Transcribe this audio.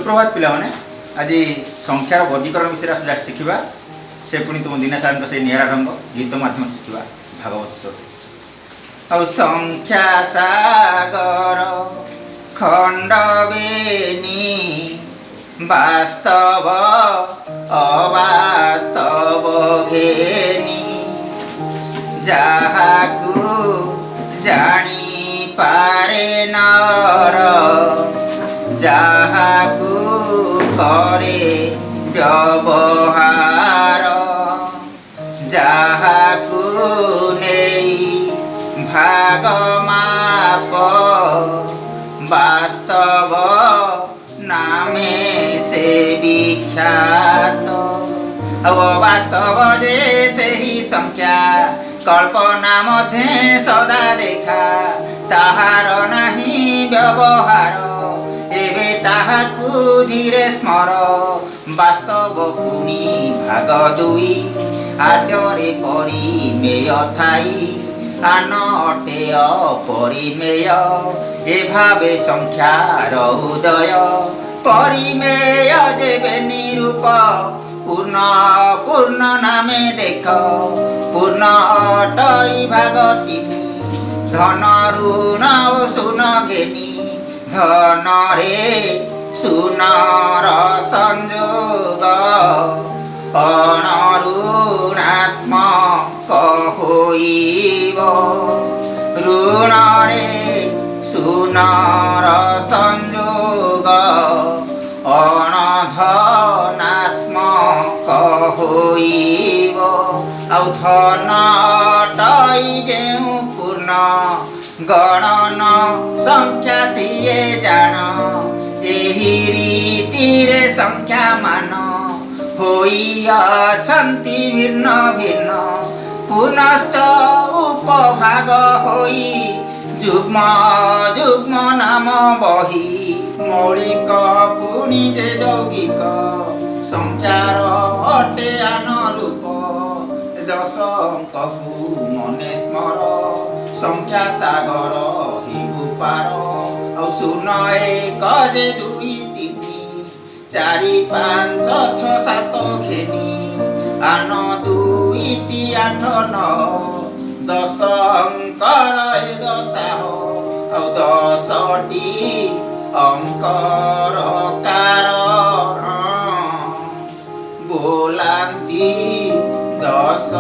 सुप्रभात पिलाने आज संख्यार वर्गीकरण विषय शिखा से पुणी तुम दीना सार से निरा ढंग गीत माध्यम शिखा भागवत स्वर संख्या सागर खंडवेनी वास्तव अवास्तव घेनी जाहाकू जानी पारे नर जाहाकू करे व्यवहार जाहाकू नेई भाग माप वास्तव नामे से विख्यात वास्तव जे से ही संख्या कल्पना मध्य सदा देखा ताहार नाही व्यवहार एबे ताहाकू धीरे स्मर वास्तव पुनी भाग दुई आद्यरे परिमेय थाई आन अटे अपरिमेय ए भावे संख्यार उदय परिमेय जेबे निरूप पूर्ण पूर्ण नामे देख पूर्ण अटई भाग तिनी धन ऋण सुन घेनी धन रे सुनर संयोग अणऋणात्मक होइब ऋण रे सुनर संयोग अणधनात्मक होइब आउ धन अटई जेउ पूर्ण गणन संख्या सिए जान एही रीतिरे संख्या मान होइअछन्ति भिन्न भिन्न पुनश्च उपभाग होई जुग्म जुग्म नाम बही मौलिक पुणी जे यौगिक संख्यार अटे अनुरूप दश अंककू मने स्मर संख्या सागर हिबु पार औ शून्य एक जे दुई तीन चारि पांच छ सात घेनी आन दुईटी आठ नौ दश अंकर ए दशाह औ दशटी अंकर कारण बोलांती दश